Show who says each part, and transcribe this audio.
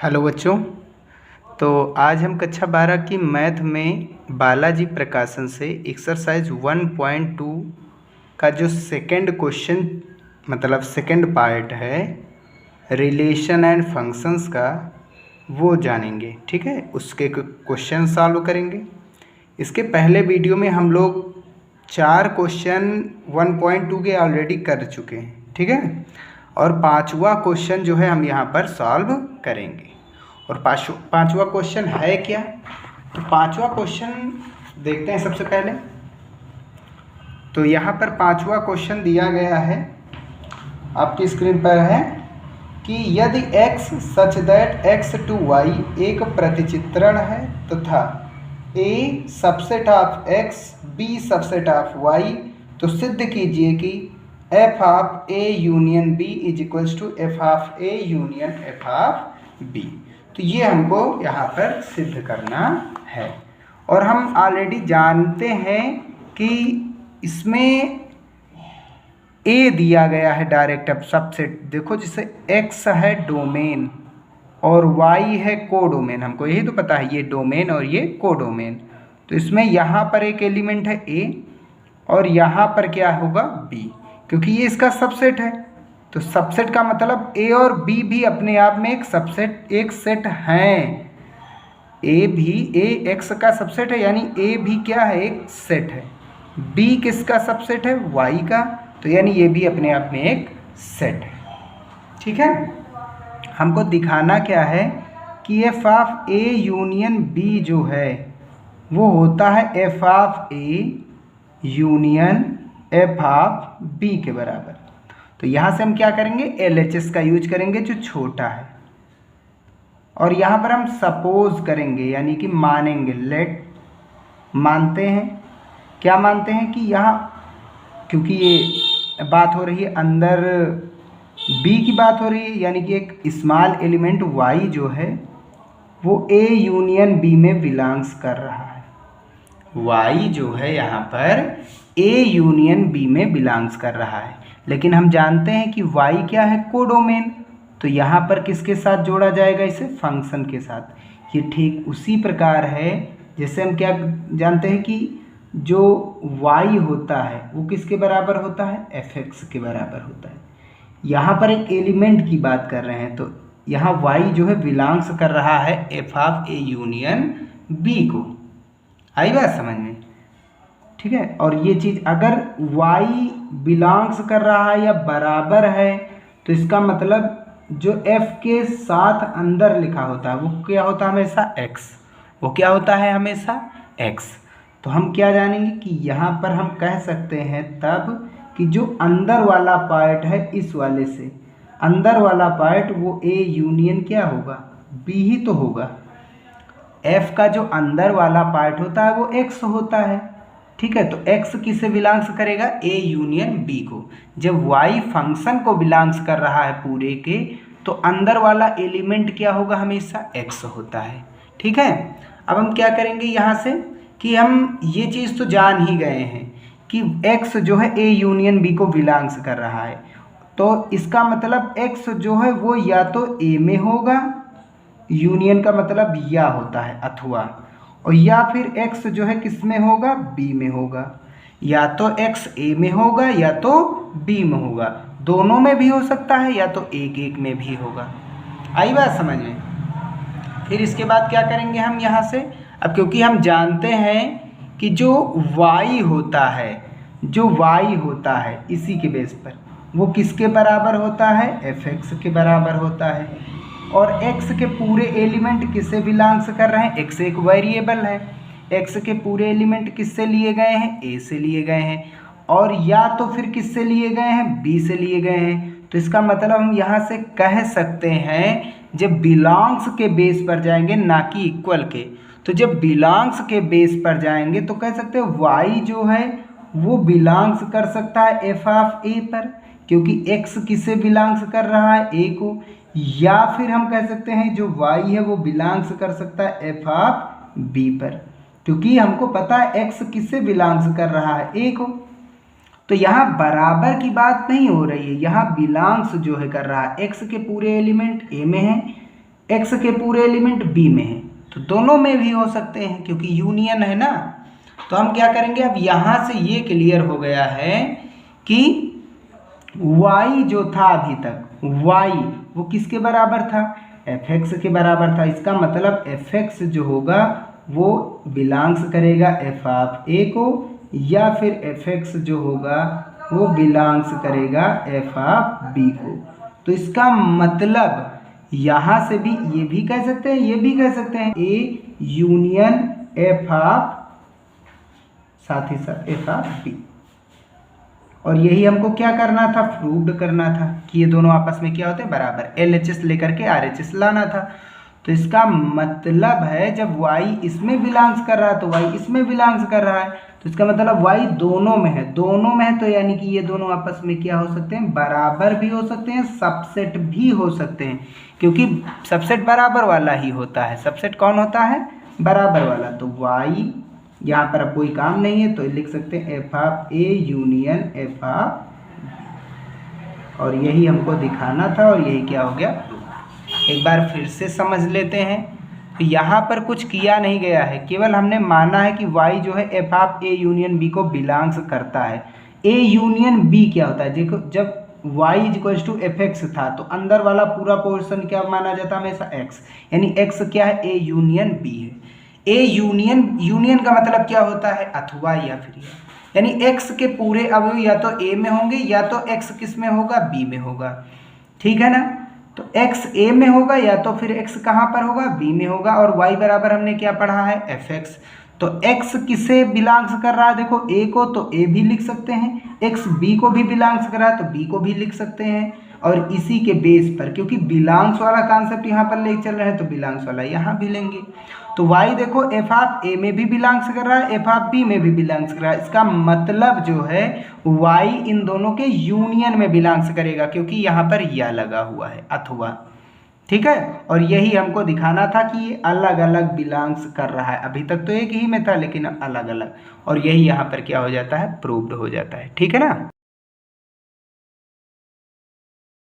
Speaker 1: Hello बच्चों। तो आज हम कक्षा 12 की मैथ में बालाजी प्रकाशन से एक्सरसाइज 1.2 का जो सेकंड क्वेश्चन मतलब सेकंड पार्ट है रिलेशन एंड फंक्शंस का वो जानेंगे। ठीक है, उसके क्वेश्चन सॉल्व करेंगे। इसके पहले वीडियो में हम लोग 4 क्वेश्चन 1.2 के ऑलरेडी कर चुके हैं। ठीक है, और 5वां क्वेश्चन जो है हम यहाँ पर सॉल्व करेंगे। और पाँचवा क्वेश्चन है क्या, तो 5वां क्वेश्चन देखते हैं। सबसे पहले तो यहाँ पर 5वां क्वेश्चन दिया गया है, आपकी स्क्रीन पर है कि यदि x such that x to y एक प्रतिचित्रण है तथा a subset of x b subset of y, तो सिद्ध कीजिए कि f of a union b is equals to f of a union f of b। तो ये हमको यहाँ पर सिद्ध करना है। और हम ऑलरेडी जानते हैं कि इसमें a दिया गया है डायरेक्ट। अब सबसेट देखो, जैसे x है डोमेन और y है कोडोमेन, हमको यही तो पता है, ये डोमेन और ये कोडोमेन। तो इसमें यहाँ पर एक एलिमेंट है a और यहाँ पर क्या होगा b, क्योंकि ये इसका सबसेट है। तो सबसेट का मतलब a और b भी अपने आप में एक सबसेट एक सेट हैं। a x का सबसेट है, यानी a भी क्या है, एक सेट है। b किसका सबसेट है, y का, तो यानी ये भी अपने आप में एक सेट है। ठीक है, हमको दिखाना क्या है कि f of a union b जो है वो होता है f of a union f of b के बराबर। तो यहाँ से हम क्या करेंगे, LHS का यूज करेंगे जो छोटा है, और यहाँ पर हम सपोज करेंगे यानी कि मानेंगे। लेट मानते हैं, क्या मानते हैं कि यहाँ क्योंकि ये बात हो रही है अंदर B की बात हो रही है, यानी कि एक स्मॉल एलिमेंट Y जो है वो A यूनियन B में बिलोंग्स कर रहा है। Y जो है यहाँ पर A यूनियन B में बिलोंग्स कर रहा है, लेकिन हम जानते हैं कि y क्या है, कोडोमेन। तो यहाँ पर किसके साथ जोड़ा जाएगा, इसे फंक्शन के साथ। ये ठीक उसी प्रकार है जैसे हम क्या जानते हैं कि जो y होता है वो किसके बराबर होता है, fx के बराबर होता है। यहाँ पर एक एलिमेंट की बात कर रहे हैं, तो यहाँ y जो है बिलोंग्स कर रहा है f of a union b को। आई बात समझ में? ठीक है, और ये चीज़ अगर y बिलोंग्स कर रहा है या बराबर है, तो इसका मतलब जो f के साथ अंदर लिखा होता है वो क्या होता है, हमेशा x। वो क्या होता है, हमेशा x। तो हम क्या जानेंगे कि यहाँ पर हम कह सकते हैं तब कि जो अंदर वाला पार्ट है इस वाले से, अंदर वाला पार्ट वो a यूनियन क्या होगा, b ही तो होगा। f का जो अंदर वाला पार्ट होता है वो x होता है। ठीक है, तो x किसे बिलोंग्स करेगा, a यूनियन b को। जब y फंक्शन को बिलोंग्स कर रहा है पूरे के, तो अंदर वाला एलिमेंट क्या होगा, हमेशा x होता है। ठीक है, अब हम क्या करेंगे यहाँ से कि हम ये चीज़ तो जान ही गए हैं कि x जो है a यूनियन b को बिलोंग्स कर रहा है, तो इसका मतलब x जो है वो या तो a में होगा, यूनियन का मतलब या होता है अथवा, और या फिर x जो है किस में होगा, b में होगा। या तो x a में होगा या तो b में होगा, दोनों में भी हो सकता है, या तो एक एक में भी होगा। आई बात समझ में? फिर इसके बाद क्या करेंगे हम यहाँ से, अब क्योंकि हम जानते हैं कि जो y होता है, जो y होता है इसी के बेस पर वो किसके बराबर होता है, fx के बराबर होता है। और x के पूरे एलिमेंट किससे बिलोंग्स कर रहे हैं, x एक वेरिएबल है, x के पूरे एलिमेंट किससे लिए गए हैं, a से लिए गए हैं, और या तो फिर किससे लिए गए हैं, b से लिए गए हैं। तो इसका मतलब हम यहाँ से कह सकते हैं जब बिलोंग्स के बेस पर जाएंगे, ना कि इक्वल के, तो जब बिलोंग्स के बेस पर जाएंगे तो कह सकते हैं y जो है वो बिलोंग्स कर सकता है f ऑफ a पर, क्योंकि x किसे बिलोंग्स कर रहा है, a को। या फिर हम कह सकते हैं जो y है वो बिलोंग्स कर सकता है f ऑफ b पर, क्योंकि हमको पता है x किससे बिलोंग्स कर रहा है, a को। तो यहाँ बराबर की बात नहीं हो रही है, यहाँ बिलोंग्स जो है कर रहा है, x के पूरे एलिमेंट a में है, एक्स के पूरे एलिमेंट बी में है, तो दोनों में भी हो सकते हैं क्योंकि यूनियन है ना। तो हम क्या करेंगे, अब यहाँ से ये क्लियर हो गया है कि y जो था अभी तक, y वो किसके बराबर था, fx के बराबर था। इसका मतलब fx जो होगा वो बिलोंग्स करेगा f ऑफ a को, या फिर fx जो होगा वो बिलोंग्स करेगा f ऑफ b को। तो इसका मतलब यहाँ से भी ये भी कह सकते हैं, ये भी कह सकते हैं a यूनियन f ऑफ, साथ ही साथ f ऑफ b। और यही हमको क्या करना था, प्रूव्ड करना था कि ये दोनों आपस में क्या होते हैं, बराबर। LHS लेकर के RHS लाना था। तो इसका मतलब है जब y इसमें बिलोंग्स कर रहा है तो y इसमें बिलोंग्स कर रहा है, तो इसका मतलब y दोनों में है, दोनों में है, तो यानी कि ये दोनों आपस में क्या हो सकते हैं, बराबर भी हो सकते हैं, सबसेट भी हो सकते हैं, क्योंकि सबसेट बराबर वाला ही होता है। सबसेट कौन होता है, बराबर वाला। तो y यहाँ पर अब कोई काम नहीं है तो लिख सकते हैं f of a union f of b, और यही हमको दिखाना था और यही क्या हो गया। एक बार फिर से समझ लेते हैं। तो यहाँ पर कुछ किया नहीं गया है, केवल हमने माना है कि y जो है f of a union b को बिलोंग्स करता है। a यूनियन b क्या होता है, देखो जब y इक्वल टू fx था तो अंदर वाला पूरा पोर्शन क्या माना जाता है, हमेशा x, यानी x क्या है, a यूनियन b है। ए यूनियन का मतलब क्या होता है, अथवा या फिर, यानी x के पूरे अवयव या तो a में होंगे या तो x किस में होगा, b में होगा, ठीक है ना। तो x a में होगा या तो फिर x कहाँ पर होगा, b में होगा। और y बराबर हमने क्या पढ़ा है, fx। तो x किसे बिलोंग्स कर रहा है, देखो a को, तो a भी लिख सकते हैं, x b को भी बिलोंग्स कर रहा है तो b को भी लिख सकते हैं। और इसी के बेस पर, क्योंकि बिलोंग्स वाला कॉन्सेप्ट यहाँ पर ले चल रहे हैं तो बिलोंग्स वाला यहाँ भी लेंगे। तो y देखो f ऑफ a में भी बिलोंग्स कर रहा है, f ऑफ b में भी बिलोंग्स कर रहा है। इसका मतलब जो है y इन दोनों के यूनियन में बिलोंग्स करेगा, क्योंकि यहाँ पर या लगा हुआ है, अथवा, ठीक है। और यही हमको दिखाना था कि ये अलग अलग बिलोंग्स कर रहा है। अभी तक तो एक ही में था लेकिन अलग अलग, और यही यहाँ पर क्या हो जाता है, प्रूव्ड हो जाता है, ठीक है ना।